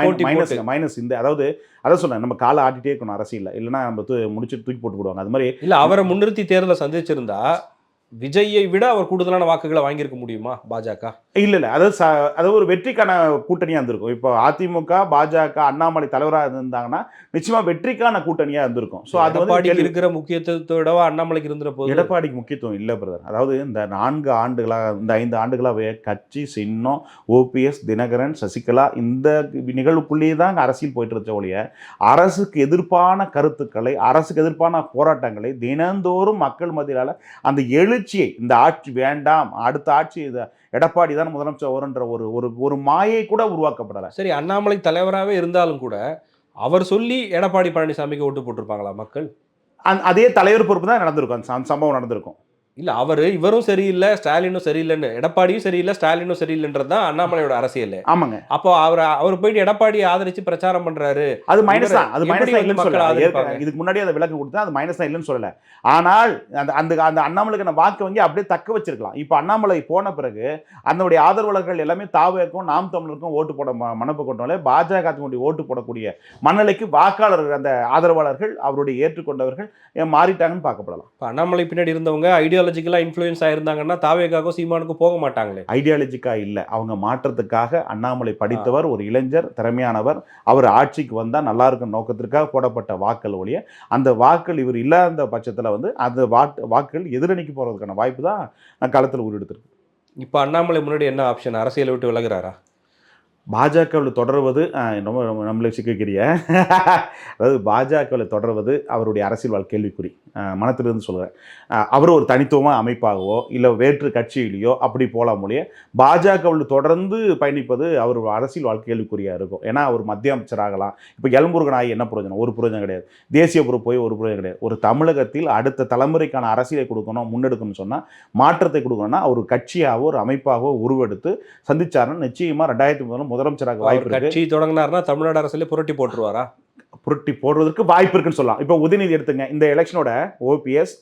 மைனஸ் இந்த, அதாவது அதை சொன்னேன், நம்ம காலை ஆட்டிகிட்டே இருக்கணும் அரசியல், இல்லைன்னா நம்ம முடிச்சுட்டு தூக்கி போட்டு போடுவாங்க. அது மாதிரி இல்லை, அவரை முன்னிறுத்தி தேர்தலை சந்திச்சிருந்தா விஜயை விட அவர் கூடுதலான வாக்குகளை வாங்கியிருக்க முடியுமா பாஜக? இல்லை அதாவது ஒரு வெற்றிக்கான கூட்டணியாக இருந்திருக்கும். இப்போ அதிமுக பாஜக அண்ணாமலை தலைவராக இருந்தாங்கன்னா நிச்சயமா வெற்றிக்கான கூட்டணியாக இருந்திருக்கும். ஸோ அது வந்து இருக்கிற முக்கியத்துவத்தோட அண்ணாமலைக்கு இருந்த போது எடப்பாடிக்கு முக்கியத்துவம் இல்லை பிரதர். அதாவது இந்த 4 ஆண்டுகளாக, இந்த 5 ஆண்டுகளாகவே கட்சி சின்னம் ஓபிஎஸ், தினகரன், சசிகலா இந்த நிகழ்வுக்குள்ளேயே தான் அரசியல் போயிட்டு இருந்த ஒழிய அரசுக்கு எதிர்ப்பான கருத்துக்களை, அரசுக்கு எதிர்ப்பான போராட்டங்களை தினந்தோறும் மக்கள் மத்தியிலால் அந்த எழுச்சியை, இந்த ஆட்சி வேண்டாம், அடுத்த ஆட்சி எடப்பாடி தான் முதலமைச்சர் வருன்ற ஒரு மாயை கூட உருவாக்கப்படலை. சரி, அண்ணாமலை தலைவராகவே இருந்தாலும் கூட அவர் சொல்லி எடப்பாடி பழனிசாமிக்கு ஓட்டு போட்டிருப்பாங்களா மக்கள்? அதே தலைவர் பொறுப்பு தான் நடந்திருக்கும், அந்த சம்பவம் நடந்திருக்கும். இல்லை, இவரும் சரியில்லை, ஸ்டாலினும் சரியில்லைன்னு, எடப்பாடியும் சரியில்லை, ஸ்டாலினும் சரியில்லைன்றது தான் அண்ணாமலையோட அரசியல். ஆமாங்க. அப்போ அவர் போயிட்டு எடப்பாடியை ஆதரிச்சு பிரச்சாரம் பண்றாரு, அது மைனஸ் தான். அது மைனஸ் தான் இல்லைன்னு சொல்லல. இதுக்கு முன்னாடி அதை விளக்கம் கொடுத்தா அது மைனஸ் தான் இல்லைன்னு சொல்லல. ஆனால் அந்த அண்ணாமலைக்கான வாக்கு வங்கி அப்படியே தக்க வச்சிருக்கலாம். இப்போ அண்ணாமலை போன பிறகு அதனுடைய ஆதரவாளர்கள் எல்லாமே தாவேக்கும் நாம் தமிழருக்கும் ஓட்டு போட மனப்பு கொண்டவங்களே பாஜக ஓட்டு போடக்கூடிய மனநிலைக்கு வாக்காளர்கள், அந்த ஆதரவாளர்கள் அவருடைய ஏற்றுக்கொண்டவர்கள் மாறிட்டாங்கன்னு பார்க்கப்படலாம். அண்ணாமலை பின்னாடி இருந்தவங்க ஐடியாலஜிக்கலா இன்ஃப்ளூயன்ஸ் ஆயிருந்தாங்கன்னா தாவேக்காக சீமானுக்கு போக மாட்டாங்களே. ஐடியாலஜிக்கா இல்லை, அவங்க மாற்றத்துக்காக. அண்ணாமலை படித்தவர், ஒரு இளைஞர், திறமையானவர். அவர் ஆட்சிக்கு வந்தால் நல்லா இருக்கும் நோக்கத்திற்காக போடப்பட்ட வாக்கள் ஒழிய அந்த வாக்கள் இவர் இல்லாத பட்சத்தில் வந்து அந்த வாக்குகள் எதிரணிக்கு போகிறதுக்கான வாய்ப்பு தான் களத்தில் உருவெடுத்திருக்கு. இப்போ அண்ணாமலை முன்னாடி என்ன ஆப்ஷன்? அரசியலை விட்டு விலகுறாரா? பாஜகவில் தொடர்வது நம்மளை சிக்கிக்கிறிய அதாவது பாஜகவில் தொடர்வது அவருடைய அரசியல் வாழ்க்கை கேள்விக்குறி. மனத்திலிருந்து சொல்கிறேன். அவர் ஒரு தனித்துவமாக அமைப்பாகவோ இல்லை வேற்று கட்சியிலையோ அப்படி போகலாம் மொழிய பாஜகவில் தொடர்ந்து பயணிப்பது அவர் அரசியல் வாழ்க்கை கேள்விக்குறியாக இருக்கும். ஏன்னா அவர் மத்திய அமைச்சராகலாம். இப்போ எல்முருகன் ஆகி என்ன பிரயோஜனம்? ஒரு பிரயோஜனம் கிடையாது. தேசிய பொறுப்பு போய் ஒரு பிரயோஜனம் கிடையாது. ஒரு தமிழகத்தில் அடுத்த தலைமுறைக்கான அரசியலை கொடுக்கணும், முன்னெடுக்கணும்னு சொன்னால், மாற்றத்தை கொடுக்கணும்னா ஒரு கட்சியாகவோ ஒரு அமைப்பாகவோ உருவெடுத்து சந்திச்சாருன்னு நிச்சயமாக 2003 முதலமைச்சராக வாய்ப்பு இருக்கு. கட்சி தொடங்கினார்னா தமிழ்நாடு அரசியலே புரட்டி போட்டுருவாரா? புரட்டி போடுறதுக்கு வாய்ப்பு இருக்குன்னு சொல்லலாம். இப்போ உதயநிதி எடுத்துங்க, இந்த எலெக்ஷனோட ஓபிஎஸ்,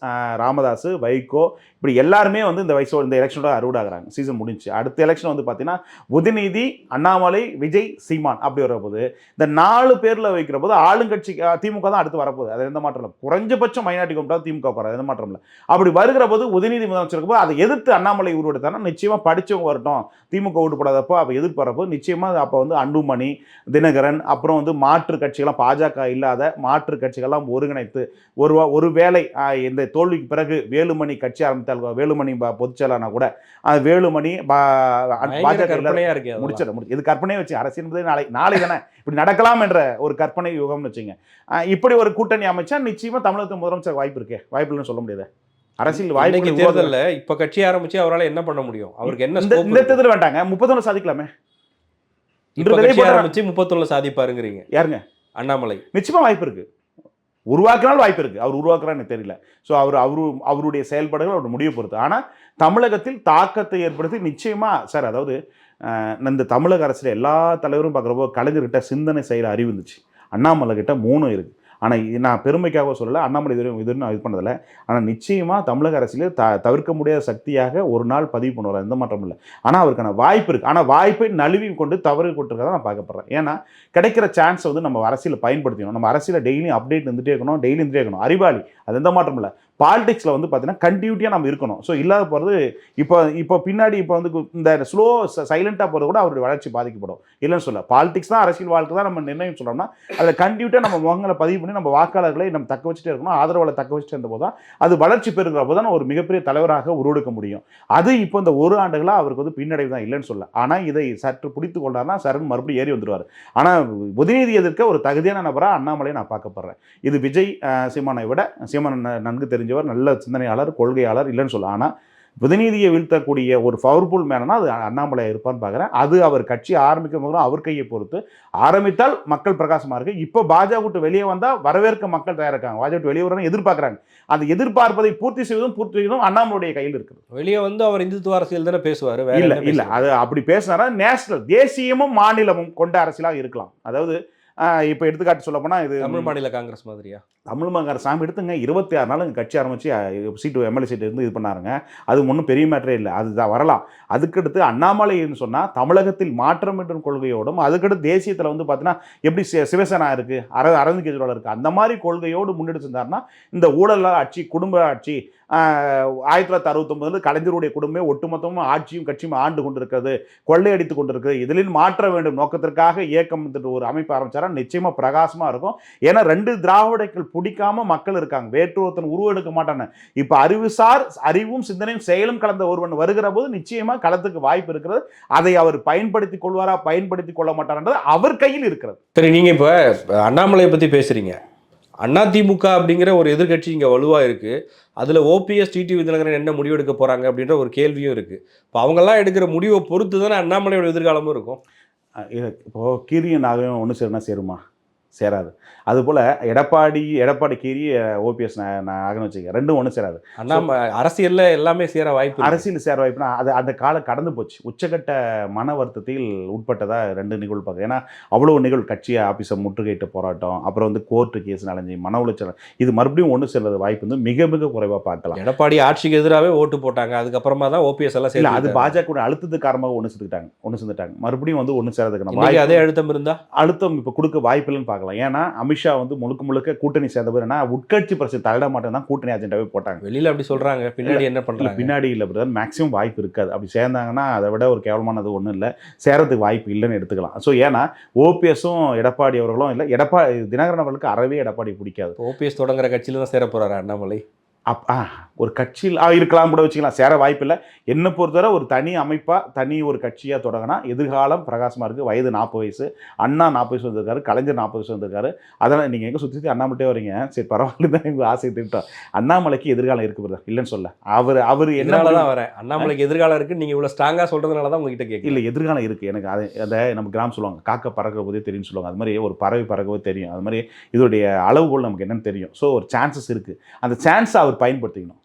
ராமதாஸ், வைகோ இப்படி எல்லாருமே வந்து இந்த எலெக்ஷனோட அறுவடாகிறாங்க. சீசன் முடிஞ்சு அடுத்த எலெக்ஷன் வந்து பார்த்தீங்கன்னா உதயநிதி, அண்ணாமலை, விஜய், சீமான் அப்படி வரப்போது. இந்த 4 பேரில் வைக்கிற போது ஆளுங்கட்சி திமுக தான் அடுத்து வரப்போகுது. அது எந்த மாற்றம் இல்லை. குறைஞ்சபட்சம் மைனாரிட்டி கொண்டாது திமுக வராது, எந்த மாற்றம் இல்லை. அப்படி வருகிற போது உதயநிதி முதலமைச்சருக்கு போது அதை எதிர்த்து அண்ணாமலை உருவெடுத்தாங்கன்னா நிச்சயமாக படித்தவங்க வரட்டும், திமுக ஓட்டு போடாதப்போ அப்போ எதிர்ப்பு வரப்போ நிச்சயமாக அப்போ வந்து அன்புமணி, தினகரன், அப்புறம் வந்து மாற்று கட்சிகள்லாம் பாஜக இல்லாத மாற்று கட்சிகள்லாம் ஒருங்கிணைத்து ஒரு வேளை இந்த தோல்விக்கு பிறகு வேலுமணி கட்சி ஆரம்பித்தால், வேலுமணி பொதுச்செயலாளர்னா கூட வேலுமணி பாஜக முடிச்சிட இது கற்பனையை வச்சு அரசியல் நாளை தானே இப்படி நடக்கலாம் என்ற ஒரு கற்பனை யுகம்னு வச்சுங்க. இப்படி ஒரு கூட்டணி அமைச்சா நிச்சயமா தமிழகத்துக்கு முதலமைச்சர் வாய்ப்பு இருக்கே, வாய்ப்பு இல்லைன்னு சொல்ல முடியாது. அரசியல் வாய்ப்பு தேர்தல்ல இப்ப கட்சி ஆரம்பிச்சு அவரால் என்ன பண்ண முடியும்? அவருக்கு என்ன இந்த தேர்தல் வேண்டாங்க 31 சாதிக்கலாமே. இப்ப கட்சி ஆரம்பிச்சு 31 சாதிப்பாருங்கிறீங்க யாருங்க? அண்ணாமலை. நிச்சயமா வாய்ப்பு இருக்கு. உருவாக்கினால் வாய்ப்பு இருக்கு. அவர் உருவாக்குறான்னு தெரியல. ஸோ அவருடைய செயல்பாடுகள் அவருடைய முடிவை பொறுத்து. ஆனால் தமிழகத்தில் தாக்கத்தை ஏற்படுத்தி நிச்சயமா சார், அதாவது இந்த தமிழக அரசில் எல்லா தலைவரும் பார்க்குறப்போ கலைஞர்கிட்ட சிந்தனை செய்கிற அறிவு இருந்துச்சு. அண்ணாமலை கிட்ட 3 இருக்குது. ஆனால் நான் பெருமைக்காக சொல்லலை, அண்ணாமலை இது நான் இது பண்ணதில்லை. ஆனால் நிச்சயமாக தமிழக அரசியலே தவிர்க்க முடியாத சக்தியாக ஒரு நாள் பதிவு பண்ணுவார், எந்த மாற்றம் இல்லை. ஆனால் அவருக்கான வாய்ப்பு இருக்குது. ஆனால் வாய்ப்பை நழுவி கொண்டு தவறு கொண்டிருக்கிறத நான் பார்க்கப்படுறேன். ஏன்னா கிடைக்கிற சான்ஸை வந்து நம்ம அரசியல் பயன்படுத்தணும். நம்ம அரசியல் டெய்லியும் அப்டேட் இருந்துகிட்டே இருக்கணும், டெய்லி இருந்துகிட்டே இருக்கணும். அறிவாளி, அது எந்த மாற்றம் இல்லை. பாலிடிக்ஸில் வந்து பார்த்தீங்கன்னா கண்டினியூட்டியாக நம்ம இருக்கணும். ஸோ இல்லாத போகிறது இப்போ பின்னாடி இப்போ வந்து இந்த ஸ்லோ சைலண்ட்டாக போகிறது கூட அவருடைய வளர்ச்சி பாதிக்கப்படும். இல்லைன்னு சொல்ல, பாலிடிக்ஸ் தான் அரசியல் வாழ்க்கை தான் நம்ம நிர்ணயம் சொல்கிறோம்னா அதில் கண்டினியூட்டாக நம்ம முகங்களை பதிவு பண்ணி நம்ம வாக்காளர்களை நம்ம தக்க வச்சுட்டே இருக்கணும், ஆதரவாளர் தக்க வச்சுட்டு இருந்தபோது தான் அது வளர்ச்சி பெறுகிற போது தான் ஒரு மிகப்பெரிய தலைவராக உருவெடுக்க முடியும். அது இப்போ இந்த ஒரு ஆண்டுகளாக அவருக்கு வந்து பின்னடைவு தான், இல்லைன்னு சொல்ல. ஆனால் இதை சற்று பிடித்து கொண்டார்னா சரண் மறுபடியும் ஏறி வந்துடுவார். ஆனால் உதயநிதி எதிர்க்க ஒரு தகுதியான நபராக அண்ணாமலையை நான் பார்க்கப்படுறேன். இது விஜய் சீமானை விட சீமான் நன்கு தெரிஞ்சவர், நல்ல சிந்தனையாளர், கொள்கையாளர், இல்லைன்னு சொல்ல. ஆனால் உதயநிதியை வீழ்த்தக்கூடிய ஒரு பவர்ஃபுல் மேனா அது அண்ணாமலை இருப்பான்னு பார்க்குறேன். அது அவர் கட்சி ஆரம்பிக்கும் போது அவர் கையை பொறுத்து. ஆரம்பித்தால் மக்கள் பிரகாசமாக இருக்குது. இப்போ பாஜக விட்டு வெளியே வந்தால் வரவேற்க மக்கள் தயாராக இருக்காங்க. பாஜக விட்டு வெளியே வரணும் எதிர்பார்க்குறாங்க. அந்த எதிர்பார்ப்பதை பூர்த்தி செய்வதும் அண்ணாமலையுடைய கையில் இருக்குது. வெளியே வந்து அவர் இந்துத்துவ அரசியல் தானே பேசுவார். இல்லை அது அப்படி பேசினாரா நேஷனல், தேசியமும் மாநிலமும் கொண்ட அரசியலாக இருக்கலாம். அதாவது இப்போ எடுத்துக்காட்டு சொல்ல போனால் இது தமிழ் மாநில காங்கிரஸ் மாதிரியா? தமிழ் மாநில சாமி எடுத்துங்க, 26 நாள் கட்சி ஆரம்பித்து சீட்டு எம்எல்ஏ சீட்டு இருந்து இது பண்ணாருங்க. அது ஒன்றும் பெரிய மேட்டரே இல்லை, அதுதான் வரலாம். அதுக்கடுத்து அண்ணாமலைன்னு சொன்னால் தமிழகத்தில் மாற்றம் என்ற கொள்கையோடும், அதுக்கடுத்து தேசியத்தில் வந்து பார்த்தீங்கன்னா எப்படி சிவசேனா இருக்குது, அரவிந்த் கெஜ்ரிவால் இருக்குது, அந்த மாதிரி கொள்கையோடு முன்னெடுத்து இருந்தாருன்னா இந்த ஊழல் ஆட்சி, குடும்ப ஆட்சி 1969 கலைஞருடைய குடும்பமே ஒட்டுமொத்தமும் ஆட்சியும் கட்சியும் ஆண்டு கொண்டிருக்கிறது, கொள்ளையடித்து கொண்டிருக்கிறது, இதில் மாற்ற வேண்டும் நோக்கத்திற்காக இயக்கம் ஒரு அமைப்பு ஆரம்பிச்சாரா நிச்சயமாக பிரகாசமாக இருக்கும். ஏன்னா 2 திராவிடர்கள் பிடிக்காம மக்கள் இருக்காங்க. வேற்றொருத்தன் உருவெடுக்க மாட்டானே. இப்போ அறிவும் சிந்தனையும் செயலும் கலந்த ஒருவன் வருகிற போது நிச்சயமா களத்துக்கு வாய்ப்பு இருக்கிறது. அதை அவர் பயன்படுத்திக் கொள்வாரா, பயன்படுத்திக் கொள்ள மாட்டார்ன்றது அவர் கையில் இருக்கிறது. சரி, நீங்க இப்ப அண்ணாமலையை பத்தி பேசுறீங்க. அதிமுக அப்படிங்கிற ஒரு எதிர்கட்சி இங்கே வலுவாக இருக்குது. அதில் ஓபிஎஸ் டிடிவி தினகரன் என்ன முடிவு எடுக்க போகிறாங்க அப்படின்ற ஒரு கேள்வியும் இருக்குது. இப்போ அவங்கெல்லாம் எடுக்கிற முடிவை பொறுத்து தானே அண்ணாமலையோட எதிர்காலமும் இருக்கும். இப்போது கீரியும் நாகவும் ஒன்று சேருனா சேருமா? சேராது. அதுபோல் எடப்பாடி கீரி ஓபிஎஸ் நாகன்னு வச்சுக்க, ரெண்டும் ஒன்று சேராது. அரசியலில் எல்லாமே சேர வாய்ப்பு, அரசியல் சேர வாய்ப்புனா அது அந்த காலம் கடந்து போச்சு. உச்சகட்ட மன வருத்தத்தில் உட்பட்டதாக 2 நிகழ்வு பார்க்க. ஏன்னா அவ்வளோ நிகழ்வு, கட்சி ஆஃபீஸை முற்றுகையிட்ட போராட்டம், அப்புறம் வந்து கோர்ட்டு கேஸ் நடந்து மன உளைச்சல், இது மறுபடியும் ஒன்று சேர்றது வாய்ப்பு வந்து மிக மிக குறைவாக பார்க்கலாம். எடப்பாடி ஆட்சிக்கு எதிராகவே ஓட்டு போட்டாங்க, அதுக்கப்புறமா தான் ஓபிஎஸ் எல்லாம் இல்லை, அது பாஜக அழுத்தத்துக்கு காரணமாக ஒன்று சேர்ந்துட்டாங்க. மறுபடியும் வந்து ஒன்று சேர்றதுக்கு அதே அழுத்தம் இருந்தால் அழுத்தம் இப்போ கொடுக்க வாய்ப்பில்லைன்னு பார்க்கலாம். ஏன்னா அமித்ஷா வந்து முழுக்க கூட்டணி சேர்ந்த பேர் என்ன உட்கட்சி பிரச்சனை தலையிட மாட்டேன் தான் கூட்டணி அஜெண்டாவே போட்டாங்க. வெளியில் அப்படி சொல்றாங்க, பின்னாடி என்ன பண்றாங்க? பின்னாடி இல்லை பிரதர், மேக்ஸிமம் வாய்ப்பு இருக்காது. அப்படி சேர்ந்தாங்கன்னா அதை விட ஒரு கேவலமானது ஒன்றும் இல்லை, சேரத்துக்கு வாய்ப்பு இல்லைன்னு எடுத்துக்கலாம். ஸோ ஏன்னா ஓபிஎஸும் எடப்பாடி அவர்களும் இல்லை, தினகரன் அவர்களுக்கு அறவே எடப்பாடி பிடிக்காது. ஓபிஎஸ் தொடங்குற கட்சியில் தான் சேர போறாரு அண்ணாமலை. ஒரு கட்சியில் இருக்கலாம் கூட வச்சுக்கலாம், சேர வாய்ப்பில்லை. என்னை பொறுத்தவரை ஒரு தனி அமைப்பாக தனி ஒரு கட்சியாக தொடங்கினா எதிர்காலம் பிரகாசமாக இருக்குது. வயது 40 வயசு, அண்ணா 40 வயசு வந்திருக்காரு, கலைஞர் 40 வயசு வந்திருக்காரு. அதனால் நீங்கள் எங்கே சுற்றி அண்ணாமலையே வரீங்க, சரி பரவாயில்ல தான் எங்கள் ஆசை திட்டம். அண்ணாமலைக்கு எதிர்காலம் இருக்குது பிரதர், இல்லைன்னு சொல்ல. அவர் என்னால தான் வரேன், அண்ணாமலைக்கு எதிர்காலம் இருக்குது. நீங்கள் இவ்வளோ ஸ்ட்ராங்காக சொல்கிறதுனால தான் உங்ககிட்ட கேட்க. இல்லை, எதிர்காலம் இருக்குது எனக்கு. அதை நம்ம கிராமம் சொல்லுவாங்க, காக்க பறக்கிற போதே தெரியும்னு சொல்லுவாங்க. அது மாதிரி ஒரு பறவை பறக்கவே தெரியும். அது மாதிரி இதோடைய அளவுகோல் நமக்கு என்னன்னு தெரியும். ஸோ ஒரு சான்சஸ் இருக்குது, அந்த சான்ஸை அவர் பயன்படுத்திக்கணும்.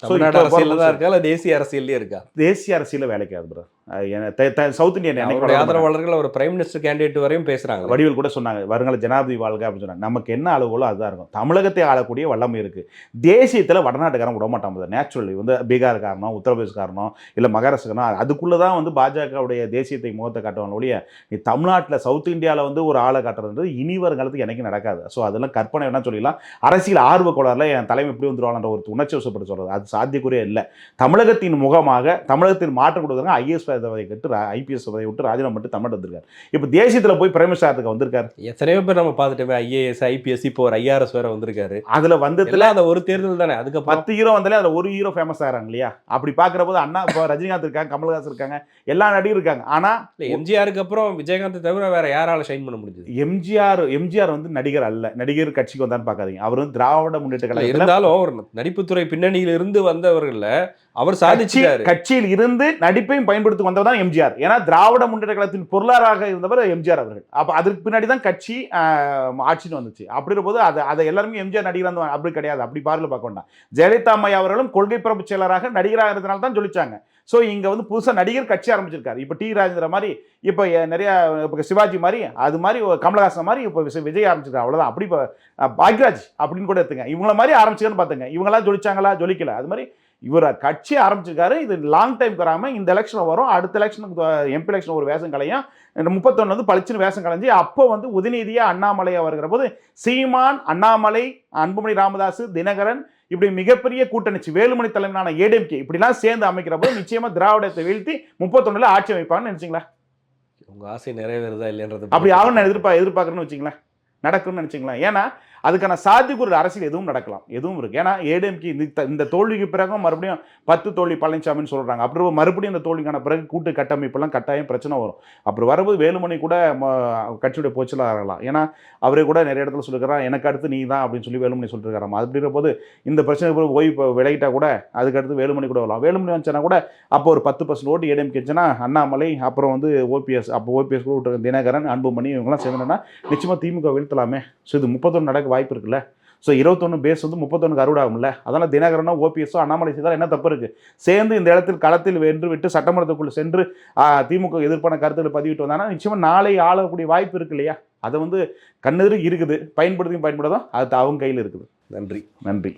தேசிய அரசியல்லே இருக்கா? தேசிய அரசியல வேலைக்காது பிரதர். சவுத் இந்தியன் ஆதரவாளர்கள் அவர் பிரைம் மினிஸ்டர் கேண்டிடேட் வரையும் பேசுறாங்க. வடிவேல் கூட சொன்னாங்க வருங்கால ஜனாதிபதி வாழ்க அப்படின்னு சொன்னாங்க. நமக்கு என்ன அளவுகளோ அதுதான் இருக்கும். தமிழகத்தை ஆளக்கூடிய வல்லமை இருக்கு. தேசியத்தில் வடநாட்டுக்காரன் விட மாட்டாங்க. நேச்சுரலி வந்து பீகார் காரணம், உத்தரப்பிரதேஷ் காரணம், இல்லை மகாராஷ்டிரா காரணம், அதுக்குள்ளே தான் வந்து பாஜகவுடைய தேசியத்தை முகத்தை காட்டுவாங்க ஒழிய நீ தமிழ்நாட்டில் சவுத் இந்தியாவில் வந்து ஒரு ஆளை காட்டுறது இனி வருங்காலத்துக்கு எனக்கு நடக்காது. ஸோ அதெல்லாம் கற்பனை என்ன சொல்லிடலாம். அரசியல் ஆர்வ கோளாறுல என் தலைமை எப்படி வந்துருவாங்கன்ற ஒரு உணர்ச்சி வசப்பட்டு சொல்றது அது சாத்தியக்குறையே இல்லை. தமிழகத்தின் முகமாக தமிழகத்தின் மாற்றம் கொடுக்குறாங்க. ஐஎஸ் பதவியை கட்டு ஐபிஎஸ் பதவியை விட்டு ராஜினாமா பண்ணிட்டு தமிழ்நாடு வந்திருக்காரு. இப்போ தேசியத்தில் போய் பிரைம் மினிஸ்டருக்கு வந்திருக்காரு. எத்தனையோ பேர் நம்ம பார்த்துட்டோமே, ஐஏஎஸ் ஐபிஎஸ், இப்போ ஒரு ஐஆர்எஸ் வேற வந்திருக்காரு. அதில் வந்ததுல அந்த ஒரு தேர்தல் தானே, அதுக்கப்புறம் 10 ஹீரோ வந்தாலே அதில் ஒரு ஹீரோ ஃபேமஸ் ஆகிறாங்க இல்லையா? அப்படி பார்க்குற போது அண்ணா இப்போ ரஜினிகாந்த் இருக்காங்க, கமல்ஹாசன் இருக்காங்க, எல்லா நடிகரும் இருக்காங்க. ஆனால் எம்ஜிஆருக்கு அப்புறம் விஜயகாந்த் தவிர வேற யாரால ஷைன் பண்ண முடிஞ்சது? எம்ஜிஆர் வந்து நடிகர் அல்ல. நடிகர் கட்சிக்கு வந்தான்னு பார்க்காதீங்க. அவர் வந்து திராவிட முன்னேற்ற கழகம் இருந்தாலும் ஒரு நடிப்புத்துறை பின்னணியில் இருந்து வந்தவர்கள் அவர் சாதிச்சாரு. கட்சியில் இருந்து நடிப்பையும் பயன்படுத்தி வந்தவர் தான் எம்ஜிஆர். ஏன்னா திராவிட முன்னேற்ற கழகத்தின் பொருளாளராக இருந்தவர் எம்ஜிஆர் அவர்கள். அப்போ அதுக்கு பின்னாடி தான் கட்சி ஆட்சின்னு வந்துச்சு. அப்படி போது அதை எல்லாருமே எம்ஜிஆர் நடிகர் அப்படி கிடையாது. அப்படி பார்வையில் பார்க்க வேண்டாம். ஜெயலலிதா அம்மா அவர்களும் கொள்கை பரப்பு செயலராக நடிகராக இருந்தனால தான் சொல்லிச்சாங்க. ஸோ இங்கே வந்து புதுசாக நடிகர் கட்சி ஆரம்பிச்சிருக்காரு. இப்போ டி ராஜேந்திர மாதிரி, இப்போ நிறைய இப்போ சிவாஜி மாதிரி, அது மாதிரி கமலஹாசன் மாதிரி இப்போ விஜய் ஆரம்பிச்சிருக்காரு. அவ்வளோதான். அப்படி இப்போ பாக்யராஜ் அப்படின்னு கூட எடுத்துங்க. இவங்கள மாதிரி ஆரம்பிச்சுக்கன்னு பார்த்துங்க. இவங்களாம் ஜொலிச்சாங்களா? ஜொலிக்கல. அது மாதிரி இவர் கட்சி ஆரம்பிச்சிருக்காரு. இது லாங் டைம் வராமல் இந்த எலெக்ஷன் வரும், அடுத்த எலெக்ஷனுக்கு எம்பி எலெக்ஷன் ஒரு வேஷம் கலையும், 31 வந்து பளிச்சுன்னு வேஷம் கலைஞ்சி அப்போ வந்து உதயநிதியாக அண்ணாமலையாக வருகிற போது சீமான், அண்ணாமலை, அன்புமணி ராமதாஸ், தினகரன் இப்படி மிகப்பெரிய கூட்டணிச்சு வேலுமணி தலைமையிலான ஏடிஎம்கே இப்படிலாம் சேர்ந்து அமைக்கிற போது நிச்சயமா திராவிடத்தை வீழ்த்தி 31 ஆட்சி அமைப்பாங்கன்னு நினைச்சிங்களா? உங்க ஆசை நிறைவேறுதா இல்லைன்றது அப்படி ஆகும் எதிர்பார்க்கறேன்னு வச்சுங்களேன், நடக்கும்னு நினைச்சிங்களா? ஏன்னா அதுக்கான சாத்தியக்கூறு அரசியல் எதுவும் நடக்கலாம், எதுவும் இருக்கு. ஏன்னா ஏடிஎம்கே இந்த தோல்விக்கு பிறகும் மறுபடியும் 10 தோல்வி பழனிசாமின்னு சொல்றாங்க. அப்புறம் மறுபடியும் இந்த தோல்விக்கான பிறகு கூட்டு கட்டமைப்பெல்லாம் கட்டாயம் பிரச்சனை வரும். அப்புறம் வரும்போது வேலுமணி கூட கட்சியுடைய போச்சலாக ஆகலாம். ஏன்னா அவரே கூட நிறைய இடத்துல சொல்லிருக்கிறான், எனக்கு அடுத்து நீ தான் அப்படின்னு சொல்லி வேலுமணி சொல்லிட்டு இருக்காராம். அப்படிங்கிற போது இந்த பிரச்சனை ஓய்வு விலகிட்டா கூட அதுக்கு அடுத்து வேலுமணி கூட வரலாம். வேலுமணி வந்துச்சுன்னா கூட அப்போ ஒரு 10% ஓட்டு ஏடிஎம்கே இருந்துச்சுன்னா அண்ணாமலை, அப்புறம் வந்து ஓபிஎஸ், அப்போ ஓபிஎஸ் கூட தினகரன், அன்புமணி இவங்கெல்லாம் சேர்ந்தோன்னா நிச்சயமாக திமுக வீழ்த்தலாமே. ஸோ இது 31 நடக்க வாய்ப்பு இருக்குல்ல. ஸோ 21 பேஸ் வந்து 31க்கு அறுவடாகும்ல. அதனால் தினகரனோ ஓபிஎஸ்ஸோ அண்ணாமலை செய்தால் என்ன தப்பு இருக்குது? சேர்ந்து இந்த இடத்தில் களத்தில் வென்று விட்டு சட்டமன்றத்துக்குள் சென்று திமுக எதிர்ப்பான கருத்துக்களை பதிவிட்டு வந்தாங்கன்னா நிச்சயமாக நாளை ஆளக்கூடிய வாய்ப்பு இருக்கு இல்லையா? அதை வந்து கண்ணெதிரி இருக்குது. பயன்படுத்தாதான் அது அவங்க கையில் இருக்குது. நன்றி. நன்றி.